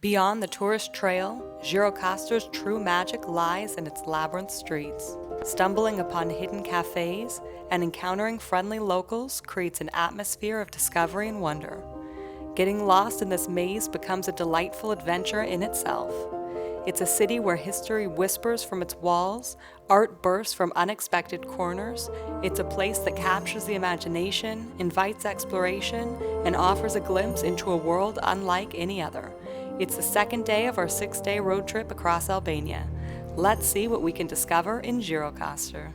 Beyond the tourist trail, Gjirokastër's true magic lies in its labyrinth streets. Stumbling upon hidden cafes and encountering friendly locals creates an atmosphere of discovery and wonder. Getting lost in this maze becomes a delightful adventure in itself. It's a city where history whispers from its walls, art bursts from unexpected corners. It's a place that captures the imagination, invites exploration, and offers a glimpse into a world unlike any other. It's the second day of our 6-day road trip across Albania. Let's see what we can discover in Gjirokastër.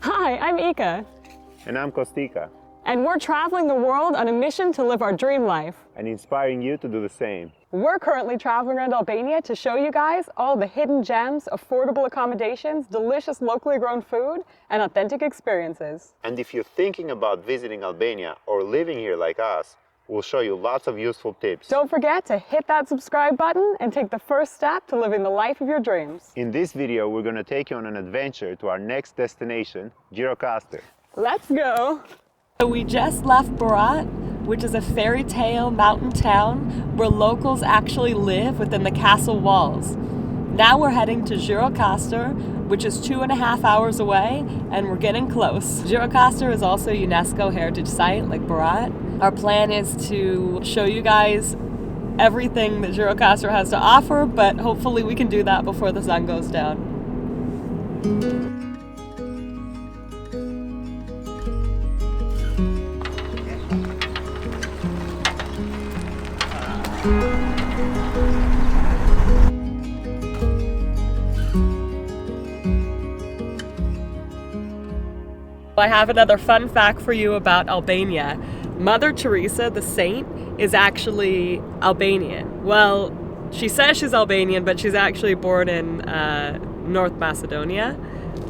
Hi, I'm Ica. And I'm Kostika. And we're traveling the world on a mission to live our dream life. And inspiring you to do the same. We're currently traveling around Albania to show you guys all the hidden gems, affordable accommodations, delicious locally grown food, and authentic experiences. And if you're thinking about visiting Albania or living here like us, we'll show you lots of useful tips. Don't forget to hit that subscribe button and take the first step to living the life of your dreams. In this video, we're going to take you on an adventure to our next destination, Gjirokastër. Let's go! So we just left Bazaar, which is a fairy tale mountain town where locals actually live within the castle walls. Now we're heading to Gjirokastër, which is 2.5 hours away, and we're getting close. Gjirokastër is also a UNESCO heritage site like Bazaar. Our plan is to show you guys everything that Gjirokastër has to offer, but hopefully we can do that before the sun goes down. I have another fun fact for you about Albania. Mother Teresa, the saint, is actually Albanian. Well, she says she's Albanian, but she's actually born in North Macedonia.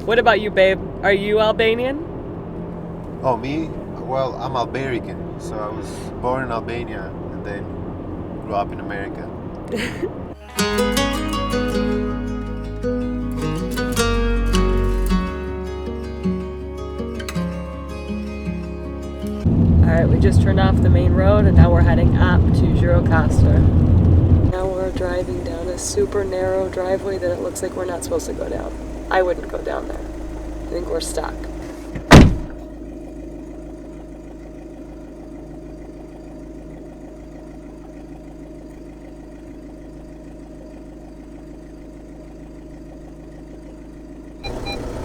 What about you, babe? Are you Albanian? Oh, me? Well, I'm Albanian, so I was born in Albania and then grew up in America. Alright, we just turned off the main road and now we're heading up to Gjirokastër. Now we're driving down a super narrow driveway that it looks like we're not supposed to go down. I wouldn't go down there. I think we're stuck.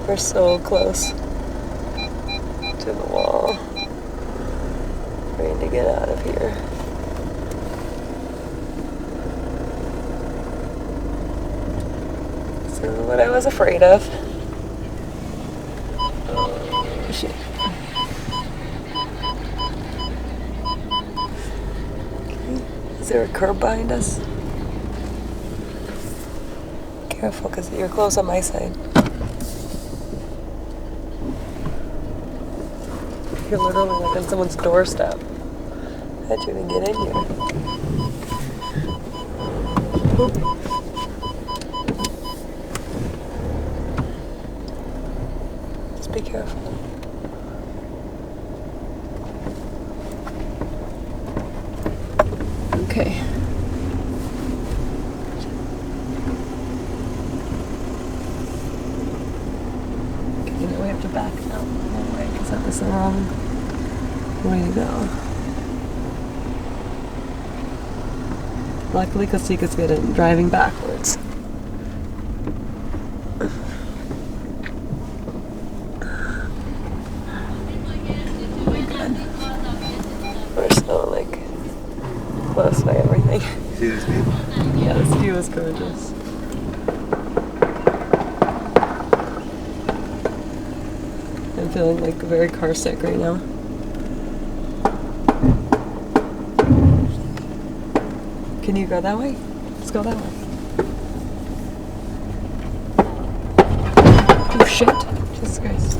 We're so close to the wall. Trying to get out of here. This is what I was afraid of. Oh, shit. Okay. Is there a curb behind us? Careful, because you're close on my side. You're literally like on someone's doorstep. How'd you even get in here? Just be careful. Okay. Okay, now we have to back out the whole way because that was the wrong way to go. Luckily, Kostika's good at driving backwards. We're so like close by everything. See this view? Yeah, this view is gorgeous. I'm feeling like very car sick right now. Can you go that way? Let's go that way. Oh shit. Jesus Christ.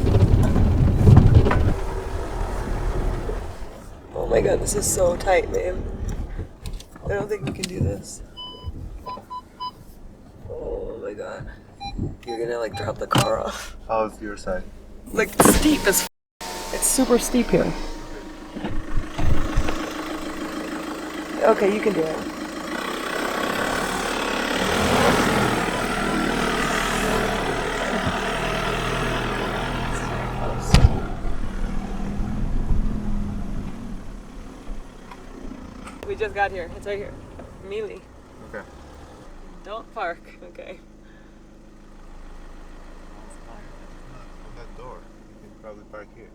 Oh my god, this is so tight, babe. I don't think we can do this. Oh my god. You're gonna like drop the car off. How's your side? Like steep as It's super steep here. Okay, you can do it. just got here. It's right here. Mealy. Okay. Don't park. Okay. On that door. You can probably park here.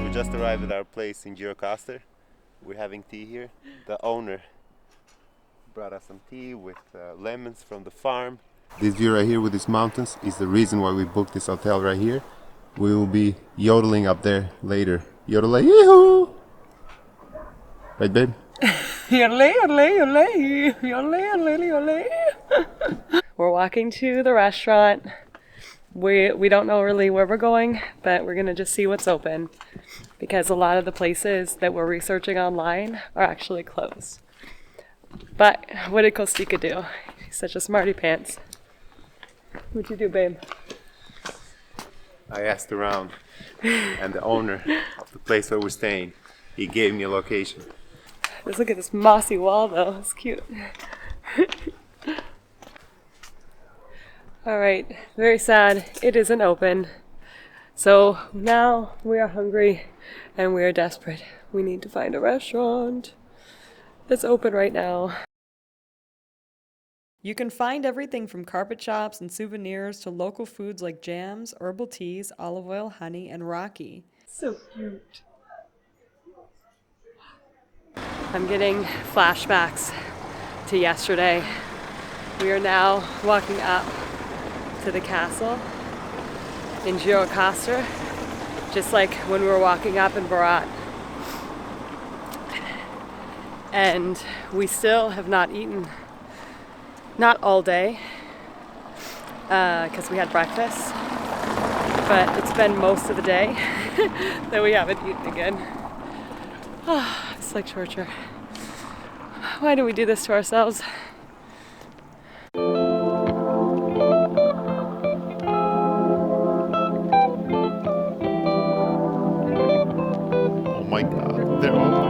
We just arrived at our place in Gjirokastër. We're having tea here. The owner brought us some tea with lemons from the farm. This view right here with these mountains is the reason why we booked this hotel right here. We will be yodeling up there later. Yodelay, yee-hoo! Right, babe? We're walking to the restaurant. We don't know really where we're going, but we're gonna just see what's open because a lot of the places that we're researching online are actually closed. But what did Kostika do? He's such a smarty pants. What'd you do, babe? I asked around, and the owner of the place where we're staying, he gave me a location. Let's look at this mossy wall though, it's cute. Alright, very sad, it isn't open. So now we are hungry and we are desperate. We need to find a restaurant that's open right now. You can find everything from carpet shops and souvenirs to local foods like jams, herbal teas, olive oil, honey, and Rocky. So cute. I'm getting flashbacks to yesterday. We are now walking up to the castle in Gjirokastër, just like when we were walking up in Bazaar. And we still have not eaten, not all day, because we had breakfast, but it's been most of the day that we haven't eaten again. Oh, it's like torture. Why do we do this to ourselves? Oh my god, they're open.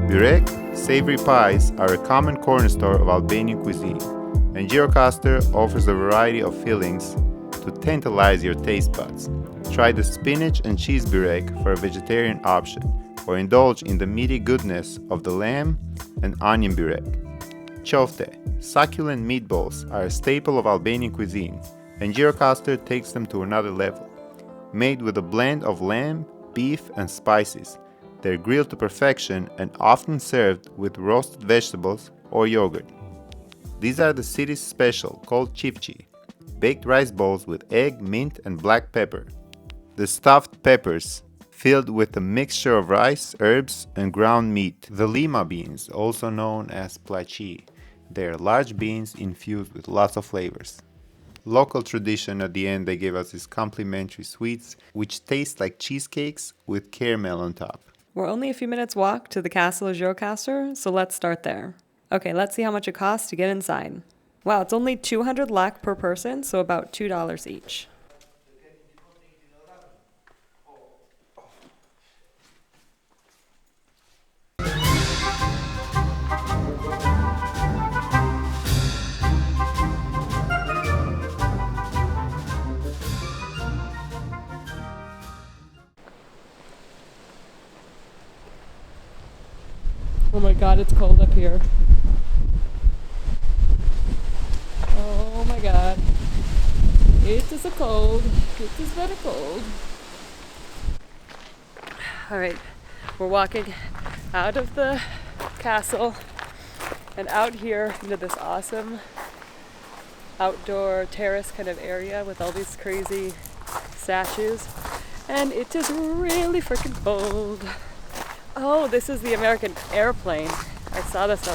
Börek, savory pies are a common cornerstone of Albanian cuisine, and Gjirokastër offers a variety of fillings to tantalize your taste buds. Try the spinach and cheese börek for a vegetarian option, or indulge in the meaty goodness of the lamb and onion börek. Qofte, succulent meatballs are a staple of Albanian cuisine, and Gjirokastër takes them to another level. Made with a blend of lamb, beef, and spices, they're grilled to perfection and often served with roasted vegetables or yogurt. These are the city's special, called chifchi, baked rice balls with egg, mint, and black pepper. The stuffed peppers filled with a mixture of rice, herbs, and ground meat. The lima beans, also known as placi, they are large beans infused with lots of flavors. Local tradition, at the end they give us these complimentary sweets which taste like cheesecakes with caramel on top. We're only a few minutes walk to the castle of Gjirokastër, so let's start there. Okay, let's see how much it costs to get inside. Wow, it's only 200 lek per person, so about $2 each. Oh my god, it's cold up here. Oh my god. It is a cold. It is very cold. Alright, we're walking out of the castle and out here into this awesome outdoor terrace kind of area with all these crazy statues. And it is really freaking cold. Oh, this is the American airplane. I saw this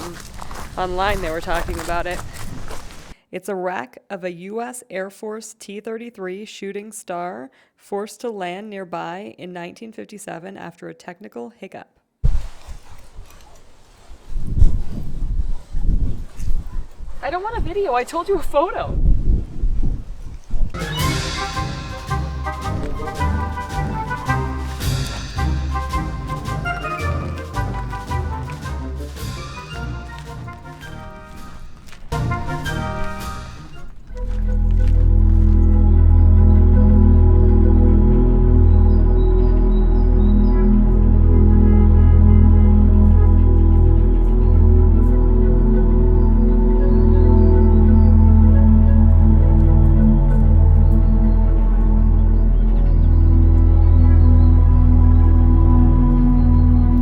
online, they were talking about it. It's a wreck of a U.S. Air Force T-33 Shooting Star forced to land nearby in 1957 after a technical hiccup. I don't want a video, I told you a photo.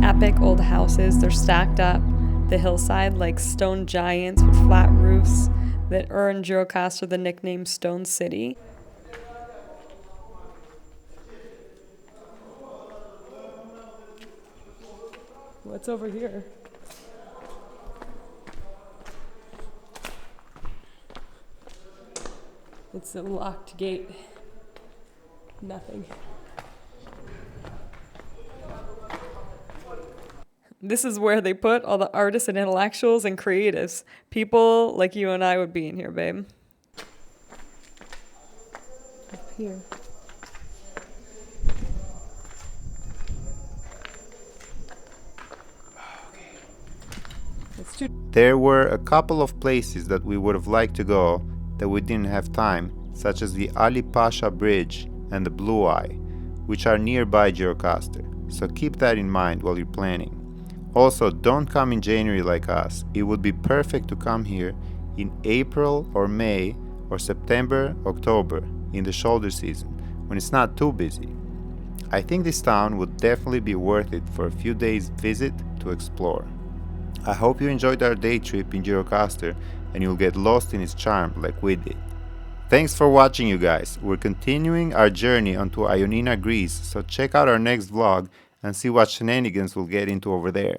Epic old houses, they're stacked up the hillside like stone giants with flat roofs that earned Gjirokastër the nickname Stone City. What's over here? It's a locked gate. Nothing. This is where they put all the artists and intellectuals and creatives. People like you and I would be in here, babe. Up here. There were a couple of places that we would have liked to go that we didn't have time, such as the Ali Pasha Bridge and the Blue Eye, which are nearby Gjirokastër, so keep that in mind while you're planning. Also, don't come in January like us. It would be perfect to come here in April or May or September, October, in the shoulder season, when it's not too busy. I think this town would definitely be worth it for a few days visit to explore. I hope you enjoyed our day trip in Gjirokastër and you'll get lost in its charm like we did. Thanks for watching, you guys. We're continuing our journey onto Ioannina, Greece, so check out our next vlog and see what shenanigans we'll get into over there.